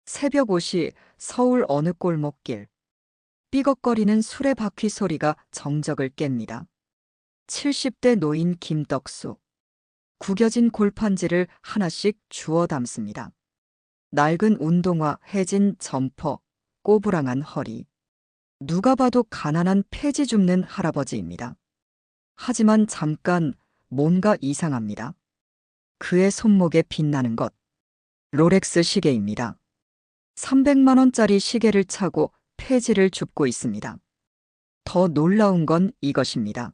새벽 5시 서울 어느 골목길. 삐걱거리는 수레바퀴 소리가 정적을 깹니다. 70대 노인 김떡수. 구겨진 골판지를 하나씩 주워 담습니다. 낡은 운동화, 해진 점퍼, 꼬부랑한 허리. 누가 봐도 가난한 폐지 줍는 할아버지입니다. 하지만 잠깐 뭔가 이상합니다. 그의 손목에 빛나는 것. 롤렉스 시계입니다. 300만 원짜리 시계를 차고 폐지를 줍고 있습니다. 더 놀라운 건 이것입니다.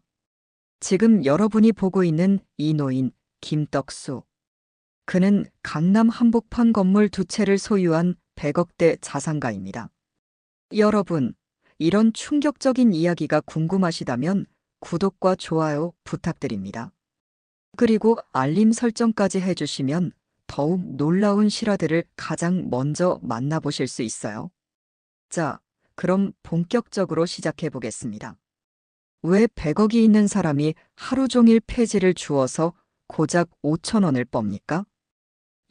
지금 여러분이 보고 있는 이 노인 김떡수. 그는 강남 한복판 건물 두 채를 소유한 100억대 자산가입니다. 여러분, 이런 충격적인 이야기가 궁금하시다면 구독과 좋아요 부탁드립니다. 그리고 알림 설정까지 해주시면 더욱 놀라운 실화들을 가장 먼저 만나보실 수 있어요. 자, 그럼 본격적으로 시작해 보겠습니다. 왜 100억이 있는 사람이 하루 종일 폐지를 주워서 고작 5천 원을 멉니까?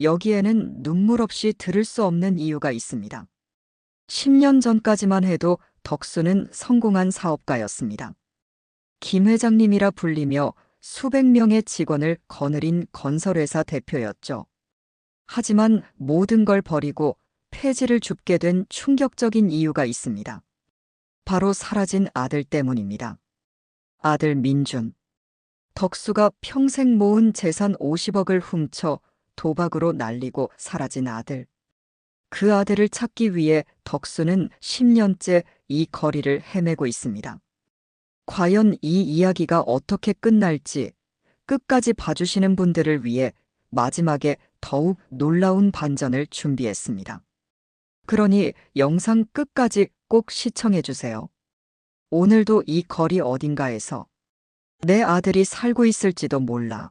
여기에는 눈물 없이 들을 수 없는 이유가 있습니다. 10년 전까지만 해도 덕수는 성공한 사업가였습니다. 김 회장님이라 불리며 수백 명의 직원을 거느린 건설회사 대표였죠. 하지만 모든 걸 버리고 폐지를 줍게 된 충격적인 이유가 있습니다. 바로 사라진 아들 때문입니다. 아들 민준. 덕수가 평생 모은 재산 50억을 훔쳐 도박으로 날리고 사라진 아들. 그 아들을 찾기 위해 덕수는 10년째 이 거리를 헤매고 있습니다. 과연 이 이야기가 어떻게 끝날지 끝까지 봐주시는 분들을 위해 마지막에 더욱 놀라운 반전을 준비했습니다. 그러니 영상 끝까지 꼭 시청해주세요. 오늘도 이 거리 어딘가에서 내 아들이 살고 있을지도 몰라.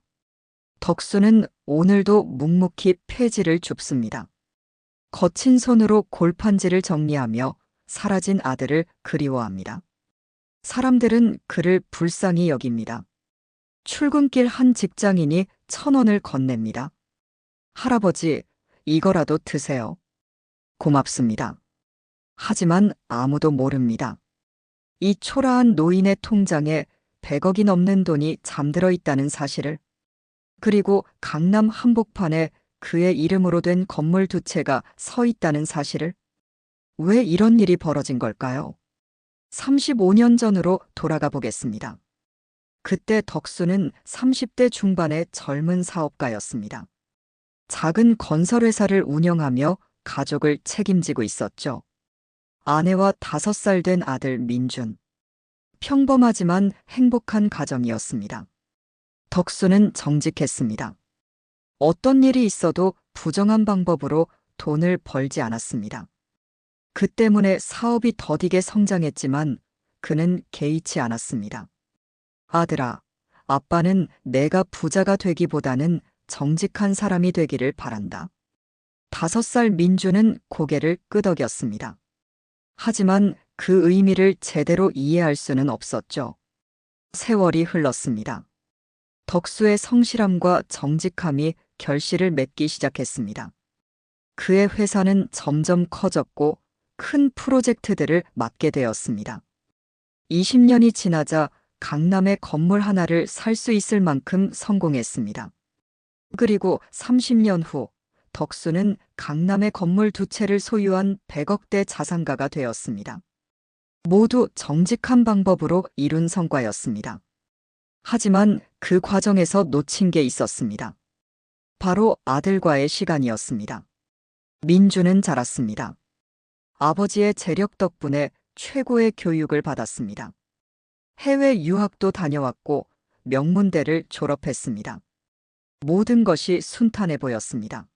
덕수는 오늘도 묵묵히 폐지를 줍습니다. 거친 손으로 골판지를 정리하며 사라진 아들을 그리워합니다. 사람들은 그를 불쌍히 여깁니다. 출근길 한 직장인이 1,000원을 건넵니다. 할아버지, 이거라도 드세요. 고맙습니다. 하지만 아무도 모릅니다. 이 초라한 노인의 통장에 100억이 넘는 돈이 잠들어 있다는 사실을, 그리고 강남 한복판에 그의 이름으로 된 건물 두 채가 서 있다는 사실을. 왜 이런 일이 벌어진 걸까요? 35년 전으로 돌아가 보겠습니다. 그때 덕수는 30대 중반의 젊은 사업가였습니다. 작은 건설회사를 운영하며 가족을 책임지고 있었죠. 아내와 5살 된 아들 민준. 평범하지만 행복한 가정이었습니다. 덕수는 정직했습니다. 어떤 일이 있어도 부정한 방법으로 돈을 벌지 않았습니다. 그 때문에 사업이 더디게 성장했지만 그는 개의치 않았습니다. 아들아, 아빠는 내가 부자가 되기보다는 정직한 사람이 되기를 바란다. 5살 민주는 고개를 끄덕였습니다. 하지만 그 의미를 제대로 이해할 수는 없었죠. 세월이 흘렀습니다. 덕수의 성실함과 정직함이 결실을 맺기 시작했습니다. 그의 회사는 점점 커졌고 큰 프로젝트들을 맡게 되었습니다. 20년이 지나자 강남의 건물 하나를 살 수 있을 만큼 성공했습니다. 그리고 30년 후 덕수는 강남의 건물 두 채를 소유한 100억대 자산가가 되었습니다. 모두 정직한 방법으로 이룬 성과였습니다. 하지만 그 과정에서 놓친 게 있었습니다. 바로 아들과의 시간이었습니다. 민주는 자랐습니다. 아버지의 재력 덕분에 최고의 교육을 받았습니다. 해외 유학도 다녀왔고 명문대를 졸업했습니다. 모든 것이 순탄해 보였습니다.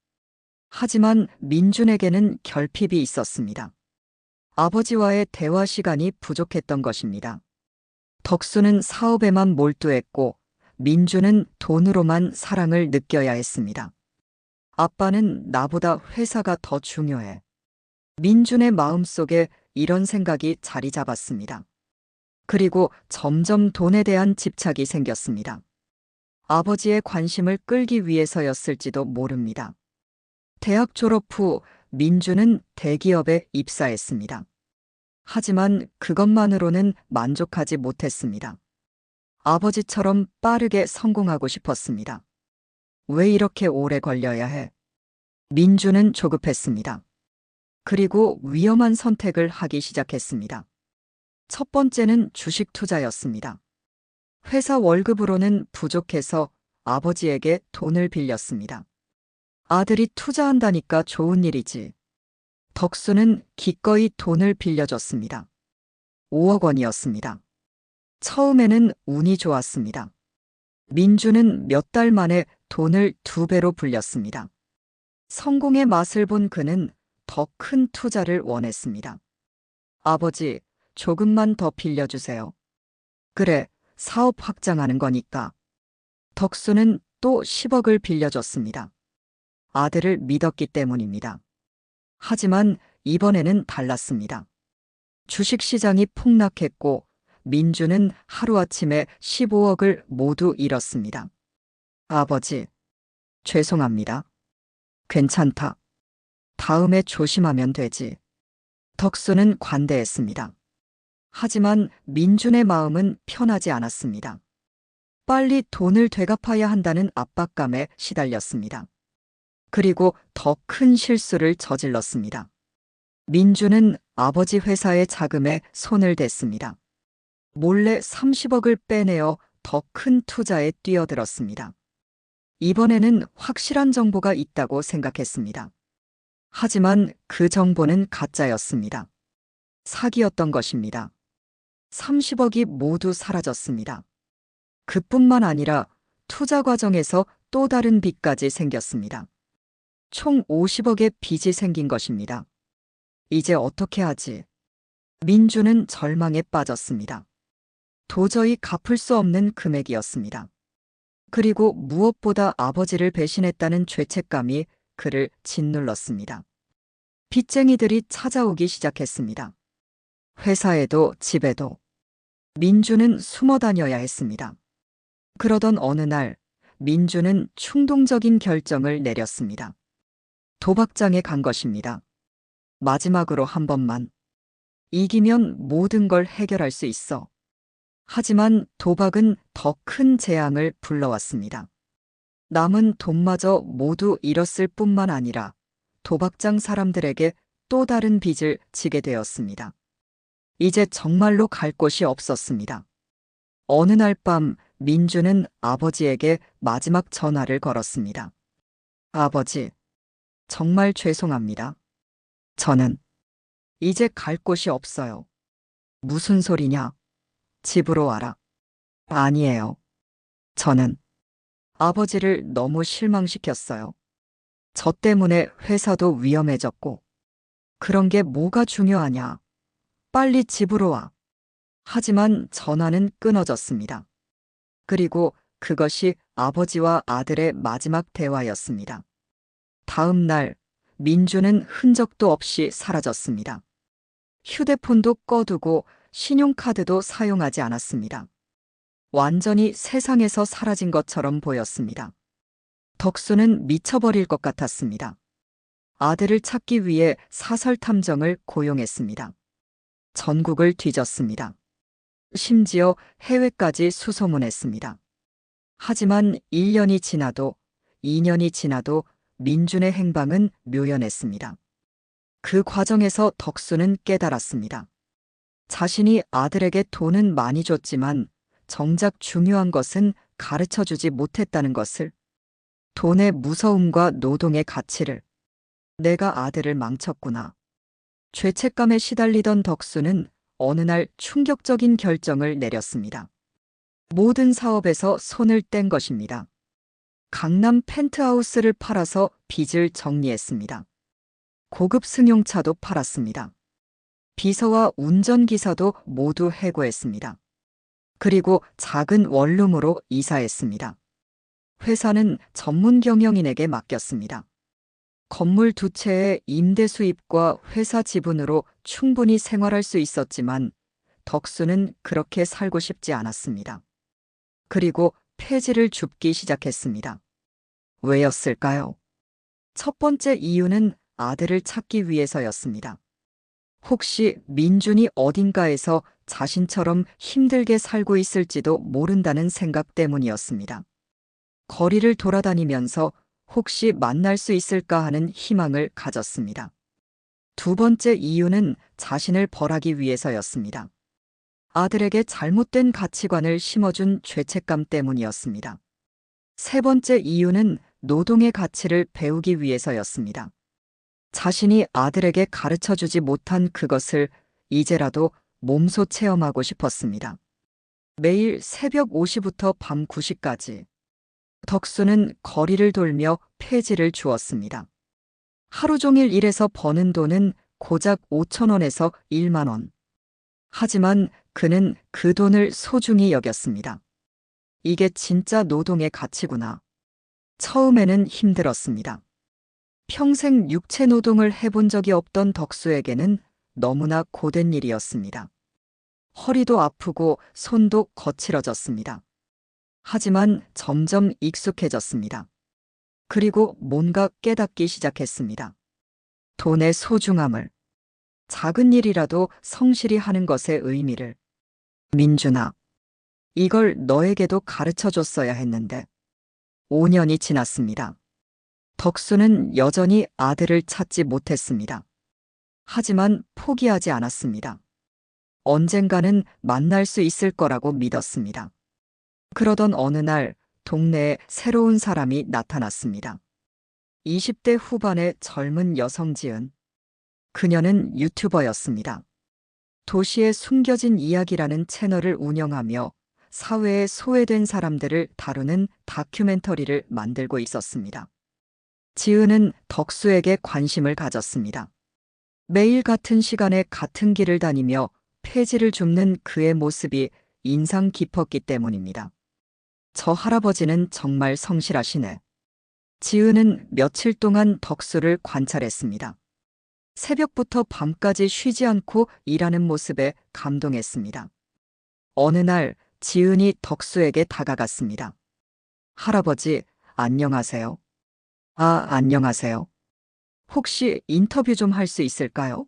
하지만 민준에게는 결핍이 있었습니다. 아버지와의 대화 시간이 부족했던 것입니다. 덕수는 사업에만 몰두했고 민준은 돈으로만 사랑을 느껴야 했습니다. 아빠는 나보다 회사가 더 중요해. 민준의 마음속에 이런 생각이 자리 잡았습니다. 그리고 점점 돈에 대한 집착이 생겼습니다. 아버지의 관심을 끌기 위해서였을지도 모릅니다. 대학 졸업 후 민주는 대기업에 입사했습니다. 하지만 그것만으로는 만족하지 못했습니다. 아버지처럼 빠르게 성공하고 싶었습니다. 왜 이렇게 오래 걸려야 해? 민주는 조급했습니다. 그리고 위험한 선택을 하기 시작했습니다. 첫 번째는 주식 투자였습니다. 회사 월급으로는 부족해서 아버지에게 돈을 빌렸습니다. 아들이 투자한다니까 좋은 일이지. 덕수는 기꺼이 돈을 빌려줬습니다. 5억 원이었습니다. 처음에는 운이 좋았습니다. 민주는 몇 달 만에 돈을 2배로 불렸습니다. 성공의 맛을 본 그는 더 큰 투자를 원했습니다. 아버지, 조금만 더 빌려주세요. 그래, 사업 확장하는 거니까. 덕수는 또 10억을 빌려줬습니다. 아들을 믿었기 때문입니다. 하지만 이번에는 달랐습니다. 주식시장이 폭락했고 민주는 하루아침에 15억을 모두 잃었습니다. 아버지, 죄송합니다. 괜찮다. 다음에 조심하면 되지. 덕수는 관대했습니다. 하지만 민준의 마음은 편하지 않았습니다. 빨리 돈을 되갚아야 한다는 압박감에 시달렸습니다. 그리고 더 큰 실수를 저질렀습니다. 민주는 아버지 회사의 자금에 손을 댔습니다. 몰래 30억을 빼내어 더 큰 투자에 뛰어들었습니다. 이번에는 확실한 정보가 있다고 생각했습니다. 하지만 그 정보는 가짜였습니다. 사기였던 것입니다. 30억이 모두 사라졌습니다. 그뿐만 아니라 투자 과정에서 또 다른 빚까지 생겼습니다. 총 50억의 빚이 생긴 것입니다. 이제 어떻게 하지? 민주는 절망에 빠졌습니다. 도저히 갚을 수 없는 금액이었습니다. 그리고 무엇보다 아버지를 배신했다는 죄책감이 그를 짓눌렀습니다. 빚쟁이들이 찾아오기 시작했습니다. 회사에도 집에도. 민주는 숨어 다녀야 했습니다. 그러던 어느 날 민주는 충동적인 결정을 내렸습니다. 도박장에 간 것입니다. 마지막으로 한 번만. 이기면 모든 걸 해결할 수 있어. 하지만 도박은 더 큰 재앙을 불러왔습니다. 남은 돈마저 모두 잃었을 뿐만 아니라 도박장 사람들에게 또 다른 빚을 지게 되었습니다. 이제 정말로 갈 곳이 없었습니다. 어느 날 밤 민주는 아버지에게 마지막 전화를 걸었습니다. 아버지, 정말 죄송합니다. 저는 이제 갈 곳이 없어요. 무슨 소리냐? 집으로 와라. 아니에요. 저는 아버지를 너무 실망시켰어요. 저 때문에 회사도 위험해졌고. 그런 게 뭐가 중요하냐? 빨리 집으로 와. 하지만 전화는 끊어졌습니다. 그리고 그것이 아버지와 아들의 마지막 대화였습니다. 다음 날 민주는 흔적도 없이 사라졌습니다. 휴대폰도 꺼두고 신용카드도 사용하지 않았습니다. 완전히 세상에서 사라진 것처럼 보였습니다. 덕수는 미쳐버릴 것 같았습니다. 아들을 찾기 위해 사설 탐정을 고용했습니다. 전국을 뒤졌습니다. 심지어 해외까지 수소문했습니다. 하지만 1년이 지나도 2년이 지나도 민준의 행방은 묘연했습니다. 그 과정에서 덕수는 깨달았습니다. 자신이 아들에게 돈은 많이 줬지만 정작 중요한 것은 가르쳐주지 못했다는 것을, 돈의 무서움과 노동의 가치를. 내가 아들을 망쳤구나. 죄책감에 시달리던 덕수는 어느 날 충격적인 결정을 내렸습니다. 모든 사업에서 손을 뗀 것입니다. 강남 펜트하우스를 팔아서 빚을 정리했습니다. 고급 승용차도 팔았습니다. 비서와 운전기사도 모두 해고했습니다. 그리고 작은 원룸으로 이사했습니다. 회사는 전문 경영인에게 맡겼습니다. 건물 2채의 임대 수입과 회사 지분으로 충분히 생활할 수 있었지만 덕수는 그렇게 살고 싶지 않았습니다. 그리고 폐지를 줍기 시작했습니다. 왜였을까요? 첫 번째 이유는 아들을 찾기 위해서였습니다. 혹시 민준이 어딘가에서 자신처럼 힘들게 살고 있을지도 모른다는 생각 때문이었습니다. 거리를 돌아다니면서 혹시 만날 수 있을까 하는 희망을 가졌습니다. 두 번째 이유는 자신을 벌하기 위해서였습니다. 아들에게 잘못된 가치관을 심어준 죄책감 때문이었습니다. 세 번째 이유는 노동의 가치를 배우기 위해서였습니다. 자신이 아들에게 가르쳐 주지 못한 그것을 이제라도 몸소 체험하고 싶었습니다. 매일 새벽 5시부터 밤 9시까지 덕수는 거리를 돌며 폐지를 주었습니다. 하루 종일 일해서 버는 돈은 고작 5천 원에서 1만 원. 하지만 그는 그 돈을 소중히 여겼습니다. 이게 진짜 노동의 가치구나. 처음에는 힘들었습니다. 평생 육체 노동을 해본 적이 없던 덕수에게는 너무나 고된 일이었습니다. 허리도 아프고 손도 거칠어졌습니다. 하지만 점점 익숙해졌습니다. 그리고 뭔가 깨닫기 시작했습니다. 돈의 소중함을, 작은 일이라도 성실히 하는 것의 의미를. 민준아, 이걸 너에게도 가르쳐 줬어야 했는데. 5년이 지났습니다. 덕수는 여전히 아들을 찾지 못했습니다. 하지만 포기하지 않았습니다. 언젠가는 만날 수 있을 거라고 믿었습니다. 그러던 어느 날 동네에 새로운 사람이 나타났습니다. 20대 후반의 젊은 여성 지은. 그녀는 유튜버였습니다. 도시의 숨겨진 이야기라는 채널을 운영하며 사회에 소외된 사람들을 다루는 다큐멘터리를 만들고 있었습니다. 지은은 덕수에게 관심을 가졌습니다. 매일 같은 시간에 같은 길을 다니며 폐지를 줍는 그의 모습이 인상 깊었기 때문입니다. 저 할아버지는 정말 성실하시네. 지은은 며칠 동안 덕수를 관찰했습니다. 새벽부터 밤까지 쉬지 않고 일하는 모습에 감동했습니다. 어느 날 지은이 덕수에게 다가갔습니다. 할아버지, 안녕하세요. 아, 안녕하세요. 혹시 인터뷰 좀 할 수 있을까요?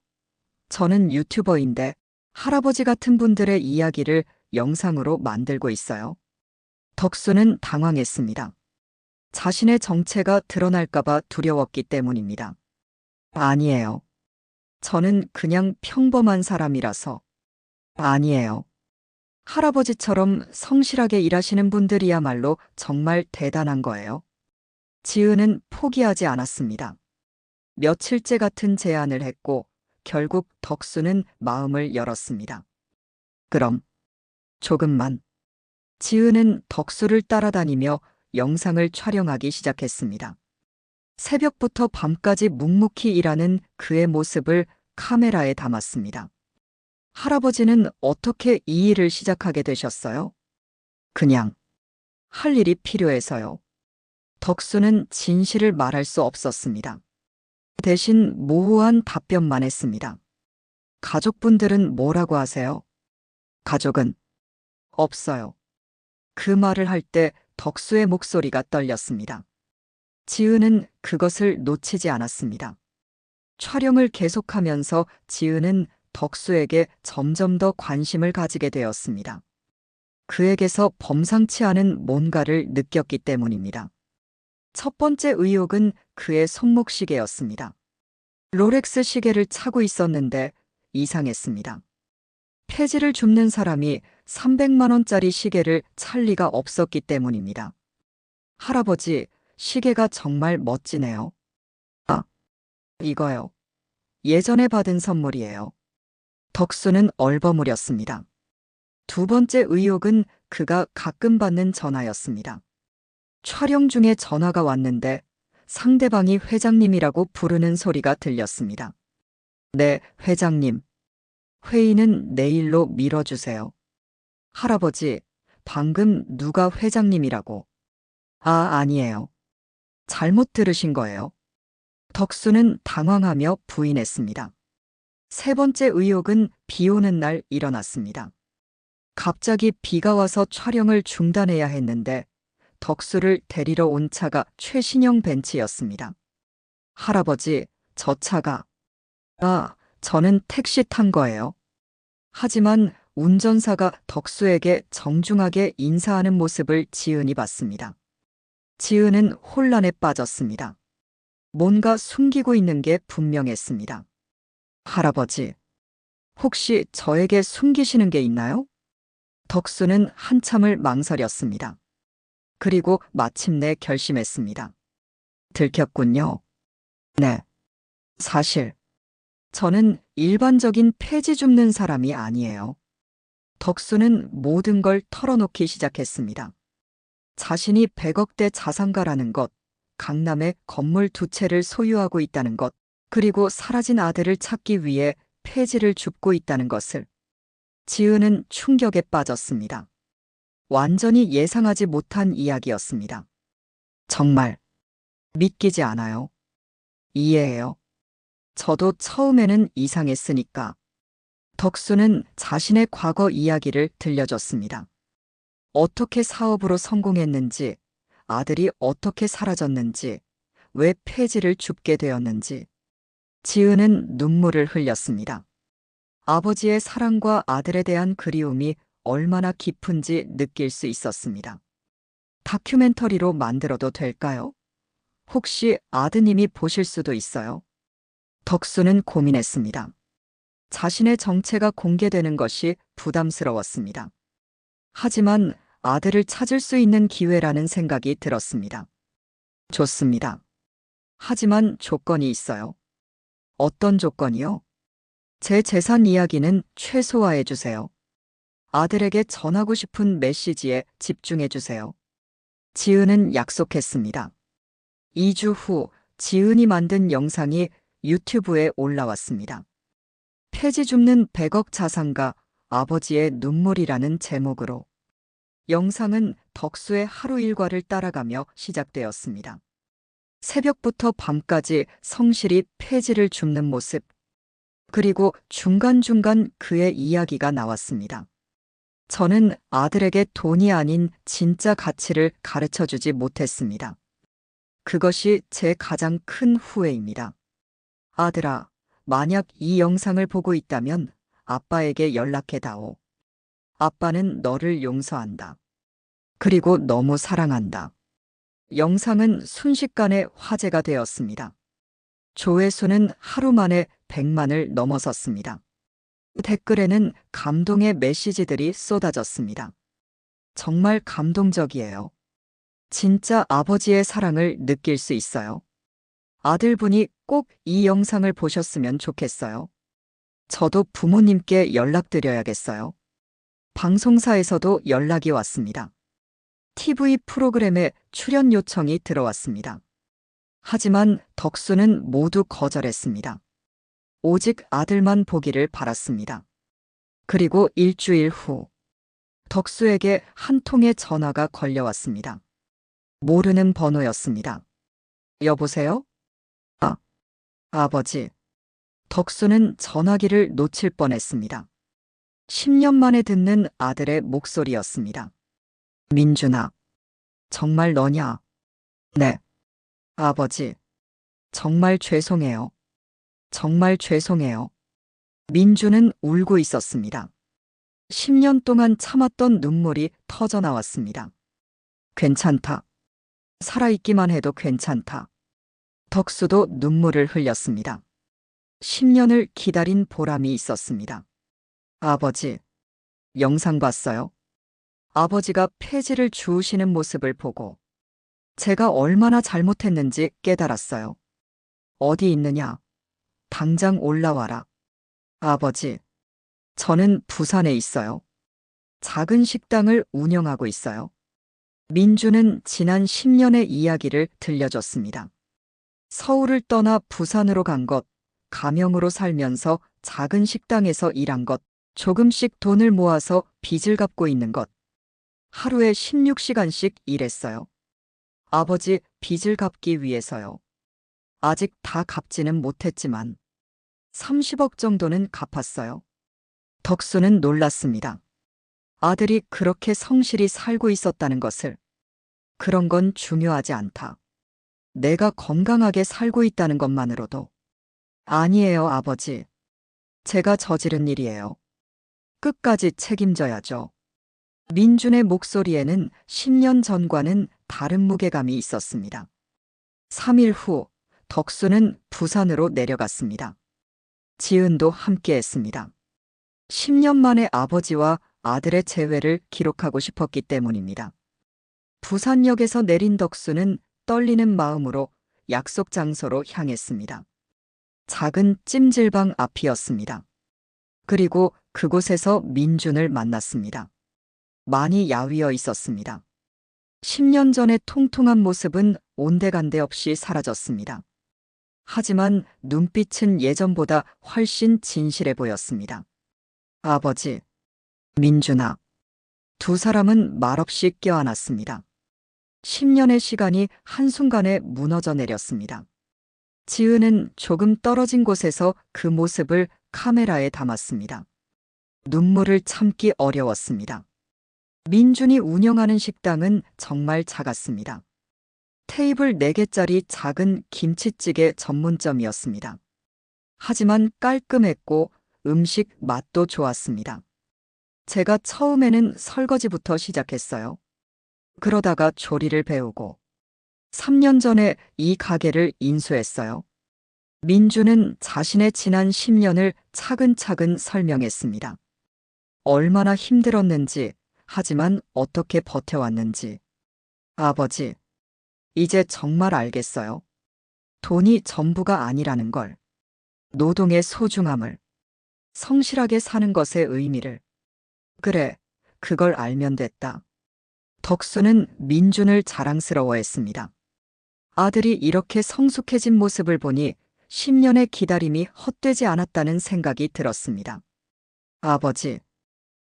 저는 유튜버인데 할아버지 같은 분들의 이야기를 영상으로 만들고 있어요. 덕수는 당황했습니다. 자신의 정체가 드러날까봐 두려웠기 때문입니다. 아니에요. 저는 그냥 평범한 사람이라서. 아니에요. 할아버지처럼 성실하게 일하시는 분들이야말로 정말 대단한 거예요. 지은은 포기하지 않았습니다. 며칠째 같은 제안을 했고 결국 덕수는 마음을 열었습니다. 그럼 조금만. 지은은 덕수를 따라다니며 영상을 촬영하기 시작했습니다. 새벽부터 밤까지 묵묵히 일하는 그의 모습을 카메라에 담았습니다. 할아버지는 어떻게 이 일을 시작하게 되셨어요? 그냥 할 일이 필요해서요. 덕수는 진실을 말할 수 없었습니다. 대신 모호한 답변만 했습니다. 가족분들은 뭐라고 하세요? 가족은 없어요. 그 말을 할 때 덕수의 목소리가 떨렸습니다. 지은은 그것을 놓치지 않았습니다. 촬영을 계속하면서 지은은 덕수에게 점점 더 관심을 가지게 되었습니다. 그에게서 범상치 않은 뭔가를 느꼈기 때문입니다. 첫 번째 의혹은 그의 손목시계였습니다. 롤렉스 시계를 차고 있었는데 이상했습니다. 폐지를 줍는 사람이 300만 원짜리 시계를 찰 리가 없었기 때문입니다. 할아버지, 시계가 정말 멋지네요. 아, 이거요. 예전에 받은 선물이에요. 덕수는 얼버무렸습니다. 두 번째 의혹은 그가 가끔 받는 전화였습니다. 촬영 중에 전화가 왔는데 상대방이 회장님이라고 부르는 소리가 들렸습니다. 네, 회장님. 회의는 내일로 미뤄주세요. 할아버지, 방금 누가 회장님이라고? 아, 아니에요. 잘못 들으신 거예요. 덕수는 당황하며 부인했습니다. 세 번째 의혹은 비 오는 날 일어났습니다. 갑자기 비가 와서 촬영을 중단해야 했는데 덕수를 데리러 온 차가 최신형 벤츠였습니다. 할아버지, 저 차가, 저는 택시 탄 거예요. 하지만 운전사가 덕수에게 정중하게 인사하는 모습을 지은이 봤습니다. 지은은 혼란에 빠졌습니다. 뭔가 숨기고 있는 게 분명했습니다. 할아버지, 혹시 저에게 숨기시는 게 있나요? 덕수는 한참을 망설였습니다. 그리고 마침내 결심했습니다. 들켰군요. 네. 사실, 저는 일반적인 폐지 줍는 사람이 아니에요. 덕수는 모든 걸 털어놓기 시작했습니다. 자신이 100억대 자산가라는 것, 강남에 건물 2채를 소유하고 있다는 것, 그리고 사라진 아들을 찾기 위해 폐지를 줍고 있다는 것을. 지은은 충격에 빠졌습니다. 완전히 예상하지 못한 이야기였습니다. 정말 믿기지 않아요. 이해해요. 저도 처음에는 이상했으니까. 덕수는 자신의 과거 이야기를 들려줬습니다. 어떻게 사업으로 성공했는지, 아들이 어떻게 사라졌는지, 왜 폐지를 줍게 되었는지. 지은은 눈물을 흘렸습니다. 아버지의 사랑과 아들에 대한 그리움이 얼마나 깊은지 느낄 수 있었습니다. 다큐멘터리로 만들어도 될까요? 혹시 아드님이 보실 수도 있어요. 덕수는 고민했습니다. 자신의 정체가 공개되는 것이 부담스러웠습니다. 하지만 아들을 찾을 수 있는 기회라는 생각이 들었습니다. 좋습니다. 하지만 조건이 있어요. 어떤 조건이요? 제 재산 이야기는 최소화해 주세요. 아들에게 전하고 싶은 메시지에 집중해 주세요. 지은은 약속했습니다. 2주 후 지은이 만든 영상이 유튜브에 올라왔습니다. 폐지 줍는 100억 자산가 아버지의 눈물이라는 제목으로. 영상은 덕수의 하루 일과를 따라가며 시작되었습니다. 새벽부터 밤까지 성실히 폐지를 줍는 모습. 그리고 중간중간 그의 이야기가 나왔습니다. 저는 아들에게 돈이 아닌 진짜 가치를 가르쳐 주지 못했습니다. 그것이 제 가장 큰 후회입니다. 아들아, 만약 이 영상을 보고 있다면 아빠에게 연락해다오. 아빠는 너를 용서한다. 그리고 너무 사랑한다. 영상은 순식간에 화제가 되었습니다. 조회수는 하루 만에 100만을 넘어섰습니다. 댓글에는 감동의 메시지들이 쏟아졌습니다. 정말 감동적이에요. 진짜 아버지의 사랑을 느낄 수 있어요. 아들분이 꼭 이 영상을 보셨으면 좋겠어요. 저도 부모님께 연락드려야겠어요. 방송사에서도 연락이 왔습니다. TV 프로그램에 출연 요청이 들어왔습니다. 하지만 덕수는 모두 거절했습니다. 오직 아들만 보기를 바랐습니다. 그리고 일주일 후, 덕수에게 한 통의 전화가 걸려왔습니다. 모르는 번호였습니다. 여보세요? 아버지. 덕수는 전화기를 놓칠 뻔했습니다. 10년 만에 듣는 아들의 목소리였습니다. 민준아, 정말 너냐? 네. 아버지, 정말 죄송해요. 정말 죄송해요. 민주는 울고 있었습니다. 10년 동안 참았던 눈물이 터져 나왔습니다. 괜찮다. 살아있기만 해도 괜찮다. 덕수도 눈물을 흘렸습니다. 10년을 기다린 보람이 있었습니다. 아버지, 영상 봤어요? 아버지가 폐지를 주우시는 모습을 보고 제가 얼마나 잘못했는지 깨달았어요. 어디 있느냐? 당장 올라와라. 아버지, 저는 부산에 있어요. 작은 식당을 운영하고 있어요. 민주는 지난 10년의 이야기를 들려줬습니다. 서울을 떠나 부산으로 간 것, 가명으로 살면서 작은 식당에서 일한 것, 조금씩 돈을 모아서 빚을 갚고 있는 것. 하루에 16시간씩 일했어요. 아버지 빚을 갚기 위해서요. 아직 다 갚지는 못했지만 30억 정도는 갚았어요. 덕수는 놀랐습니다. 아들이 그렇게 성실히 살고 있었다는 것을. 그런 건 중요하지 않다. 내가 건강하게 살고 있다는 것만으로도 아니에요, 아버지. 제가 저지른 일이에요. 끝까지 책임져야죠. 민준의 목소리에는 10년 전과는 다른 무게감이 있었습니다. 3일 후, 덕수는 부산으로 내려갔습니다. 지은도 함께했습니다. 10년 만에 아버지와 아들의 재회를 기록하고 싶었기 때문입니다. 부산역에서 내린 덕수는 떨리는 마음으로 약속 장소로 향했습니다. 작은 찜질방 앞이었습니다. 그리고 그곳에서 민준을 만났습니다. 많이 야위어 있었습니다. 10년 전의 통통한 모습은 온데간데 없이 사라졌습니다. 하지만 눈빛은 예전보다 훨씬 진실해 보였습니다. 아버지, 민준아. 두 사람은 말없이 껴안았습니다. 10년의 시간이 한순간에 무너져 내렸습니다. 지은은 조금 떨어진 곳에서 그 모습을 카메라에 담았습니다. 눈물을 참기 어려웠습니다. 민준이 운영하는 식당은 정말 작았습니다. 테이블 4개짜리 작은 김치찌개 전문점이었습니다. 하지만 깔끔했고 음식 맛도 좋았습니다. 제가 처음에는 설거지부터 시작했어요. 그러다가 조리를 배우고 3년 전에 이 가게를 인수했어요. 민주는 자신의 지난 10년을 차근차근 설명했습니다. 얼마나 힘들었는지, 하지만 어떻게 버텨왔는지. 아버지, 이제 정말 알겠어요. 돈이 전부가 아니라는 걸. 노동의 소중함을. 성실하게 사는 것의 의미를. 그래, 그걸 알면 됐다. 덕수는 민준을 자랑스러워했습니다. 아들이 이렇게 성숙해진 모습을 보니 10년의 기다림이 헛되지 않았다는 생각이 들었습니다. 아버지,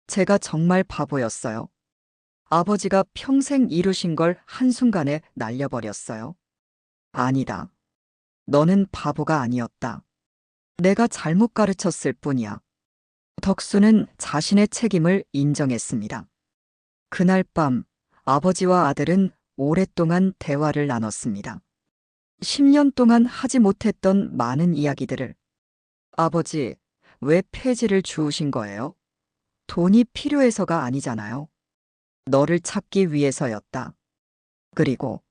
제가 정말 바보였어요. 아버지가 평생 이루신 걸 한순간에 날려버렸어요. 아니다. 너는 바보가 아니었다. 내가 잘못 가르쳤을 뿐이야. 덕수는 자신의 책임을 인정했습니다. 그날 밤 아버지와 아들은 오랫동안 대화를 나눴습니다. 10년 동안 하지 못했던 많은 이야기들을. 아버지, 왜 폐지를 주우신 거예요? 돈이 필요해서가 아니잖아요. 너를 찾기 위해서였다. 그리고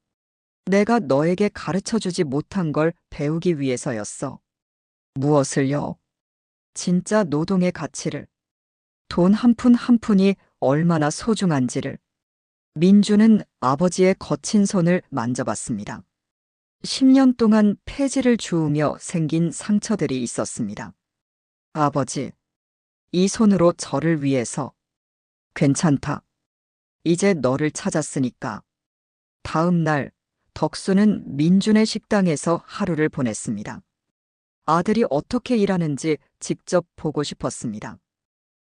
내가 너에게 가르쳐 주지 못한 걸 배우기 위해서였어. 무엇을요? 진짜 노동의 가치를. 돈 한 푼 한 푼이 얼마나 소중한지를. 민주는 아버지의 거친 손을 만져봤습니다. 10년 동안 폐지를 주우며 생긴 상처들이 있었습니다. 아버지, 이 손으로 저를 위해서. 괜찮다. 이제 너를 찾았으니까. 다음 날, 덕수는 민준의 식당에서 하루를 보냈습니다. 아들이 어떻게 일하는지 직접 보고 싶었습니다.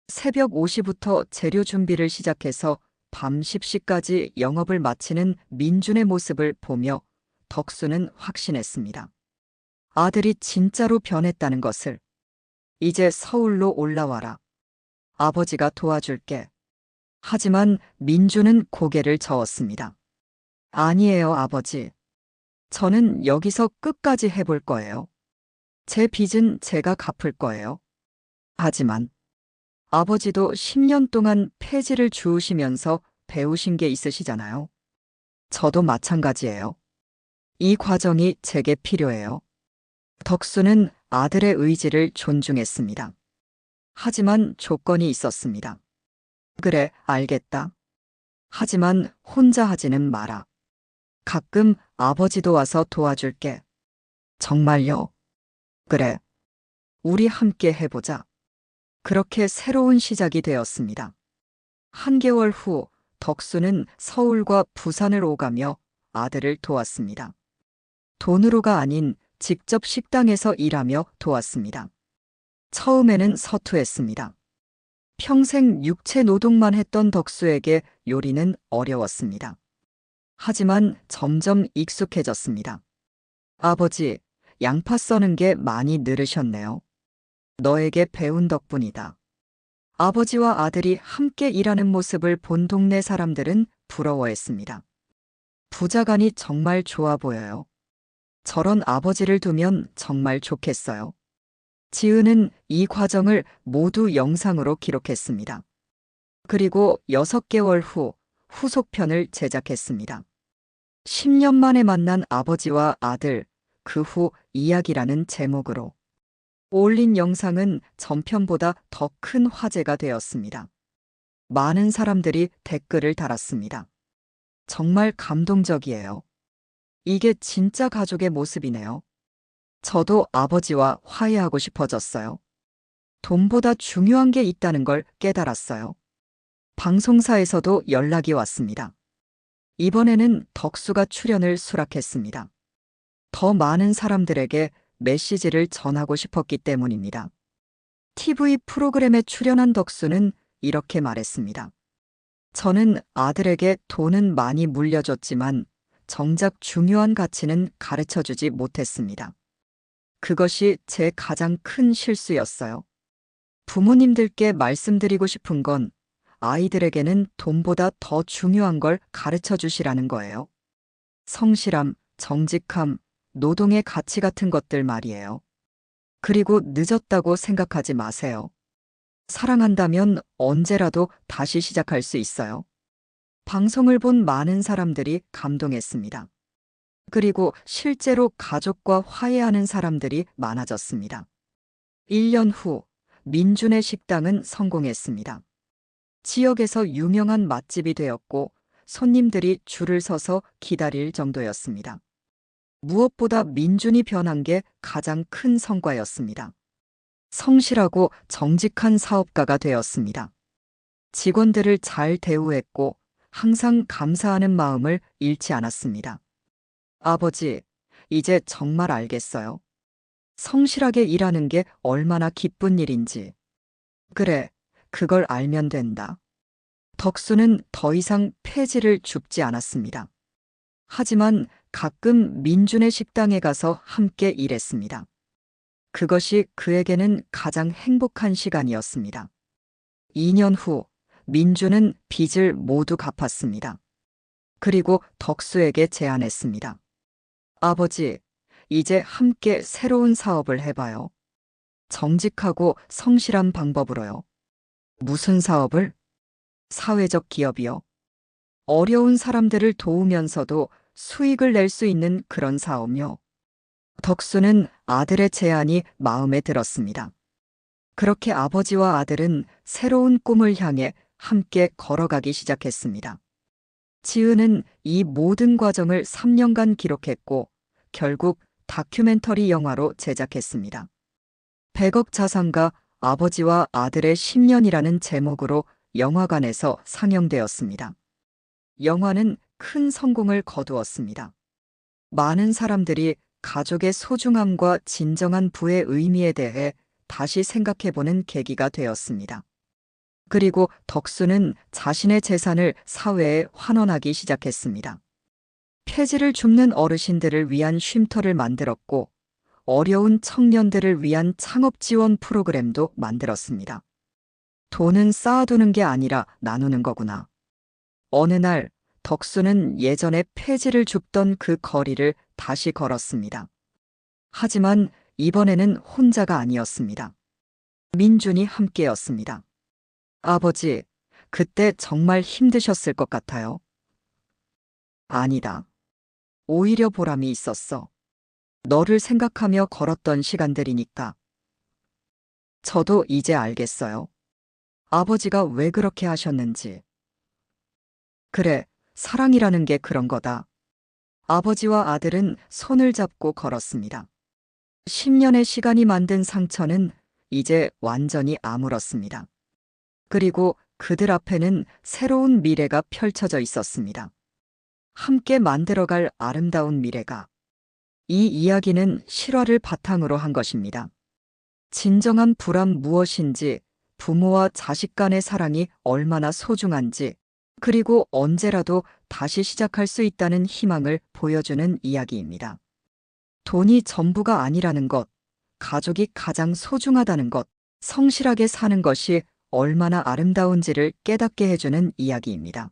새벽 5시부터 재료 준비를 시작해서 밤 10시까지 영업을 마치는 민준의 모습을 보며 덕수는 확신했습니다. 아들이 진짜로 변했다는 것을. 이제 서울로 올라와라. 아버지가 도와줄게. 하지만 민준은 고개를 저었습니다. 아니에요, 아버지. 저는 여기서 끝까지 해볼 거예요. 제 빚은 제가 갚을 거예요. 하지만 아버지도 10년 동안 폐지를 주우시면서 배우신 게 있으시잖아요. 저도 마찬가지예요. 이 과정이 제게 필요해요. 덕수는 아들의 의지를 존중했습니다. 하지만 조건이 있었습니다. 그래, 알겠다. 하지만 혼자 하지는 마라. 가끔 아버지도 와서 도와줄게. 정말요? 그래. 우리 함께 해보자. 그렇게 새로운 시작이 되었습니다. 한 개월 후 덕수는 서울과 부산을 오가며 아들을 도왔습니다. 돈으로가 아닌 직접 식당에서 일하며 도왔습니다. 처음에는 서투했습니다. 평생 육체 노동만 했던 덕수에게 요리는 어려웠습니다. 하지만 점점 익숙해졌습니다. 아버지, 양파 써는 게 많이 늘으셨네요. 너에게 배운 덕분이다. 아버지와 아들이 함께 일하는 모습을 본 동네 사람들은 부러워했습니다. 부자간이 정말 좋아 보여요. 저런 아버지를 두면 정말 좋겠어요. 지은은 이 과정을 모두 영상으로 기록했습니다. 그리고 6개월 후 후속편을 제작했습니다. 10년 만에 만난 아버지와 아들, 그 후 이야기라는 제목으로 올린 영상은 전편보다 더 큰 화제가 되었습니다. 많은 사람들이 댓글을 달았습니다. 정말 감동적이에요. 이게 진짜 가족의 모습이네요. 저도 아버지와 화해하고 싶어졌어요. 돈보다 중요한 게 있다는 걸 깨달았어요. 방송사에서도 연락이 왔습니다. 이번에는 덕수가 출연을 수락했습니다. 더 많은 사람들에게 메시지를 전하고 싶었기 때문입니다. TV 프로그램에 출연한 덕수는 이렇게 말했습니다. 저는 아들에게 돈은 많이 물려줬지만 정작 중요한 가치는 가르쳐주지 못했습니다. 그것이 제 가장 큰 실수였어요. 부모님들께 말씀드리고 싶은 건 아이들에게는 돈보다 더 중요한 걸 가르쳐 주시라는 거예요. 성실함, 정직함, 노동의 가치 같은 것들 말이에요. 그리고 늦었다고 생각하지 마세요. 사랑한다면 언제라도 다시 시작할 수 있어요. 방송을 본 많은 사람들이 감동했습니다. 그리고 실제로 가족과 화해하는 사람들이 많아졌습니다. 1년 후 민준의 식당은 성공했습니다. 지역에서 유명한 맛집이 되었고 손님들이 줄을 서서 기다릴 정도였습니다. 무엇보다 민준이 변한 게 가장 큰 성과였습니다. 성실하고 정직한 사업가가 되었습니다. 직원들을 잘 대우했고 항상 감사하는 마음을 잃지 않았습니다. 아버지, 이제 정말 알겠어요. 성실하게 일하는 게 얼마나 기쁜 일인지. 그래, 그걸 알면 된다. 덕수는 더 이상 폐지를 줍지 않았습니다. 하지만 가끔 민준의 식당에 가서 함께 일했습니다. 그것이 그에게는 가장 행복한 시간이었습니다. 2년 후 민준은 빚을 모두 갚았습니다. 그리고 덕수에게 제안했습니다. 아버지, 이제 함께 새로운 사업을 해봐요. 정직하고 성실한 방법으로요. 무슨 사업을? 사회적 기업이요. 어려운 사람들을 도우면서도 수익을 낼 수 있는 그런 사업요. 덕수는 아들의 제안이 마음에 들었습니다. 그렇게 아버지와 아들은 새로운 꿈을 향해 함께 걸어가기 시작했습니다. 지은은 이 모든 과정을 3년간 기록했고 결국 다큐멘터리 영화로 제작했습니다. 100억 자산가 아버지와 아들의 10년이라는 제목으로 영화관에서 상영되었습니다. 영화는 큰 성공을 거두었습니다. 많은 사람들이 가족의 소중함과 진정한 부의 의미에 대해 다시 생각해보는 계기가 되었습니다. 그리고 덕수는 자신의 재산을 사회에 환원하기 시작했습니다. 폐지를 줍는 어르신들을 위한 쉼터를 만들었고 어려운 청년들을 위한 창업 지원 프로그램도 만들었습니다. 돈은 쌓아두는 게 아니라 나누는 거구나. 어느 날 덕수는 예전에 폐지를 줍던 그 거리를 다시 걸었습니다. 하지만 이번에는 혼자가 아니었습니다. 민준이 함께였습니다. 아버지, 그때 정말 힘드셨을 것 같아요. 아니다. 오히려 보람이 있었어. 너를 생각하며 걸었던 시간들이니까. 저도 이제 알겠어요. 아버지가 왜 그렇게 하셨는지. 그래, 사랑이라는 게 그런 거다. 아버지와 아들은 손을 잡고 걸었습니다. 10년의 시간이 만든 상처는 이제 완전히 아물었습니다. 그리고 그들 앞에는 새로운 미래가 펼쳐져 있었습니다. 함께 만들어갈 아름다운 미래가. 이 이야기는 실화를 바탕으로 한 것입니다. 진정한 부란 무엇인지, 부모와 자식 간의 사랑이 얼마나 소중한지, 그리고 언제라도 다시 시작할 수 있다는 희망을 보여주는 이야기입니다. 돈이 전부가 아니라는 것, 가족이 가장 소중하다는 것, 성실하게 사는 것이 얼마나 아름다운지를 깨닫게 해주는 이야기입니다.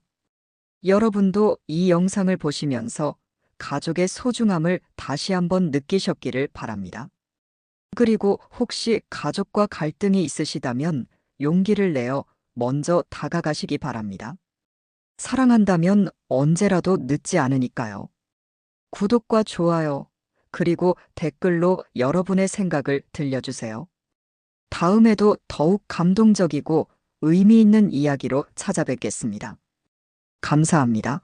여러분도 이 영상을 보시면서 가족의 소중함을 다시 한번 느끼셨기를 바랍니다. 그리고 혹시 가족과 갈등이 있으시다면 용기를 내어 먼저 다가가시기 바랍니다. 사랑한다면 언제라도 늦지 않으니까요. 구독과 좋아요, 그리고 댓글로 여러분의 생각을 들려주세요. 다음에도 더욱 감동적이고 의미 있는 이야기로 찾아뵙겠습니다. 감사합니다.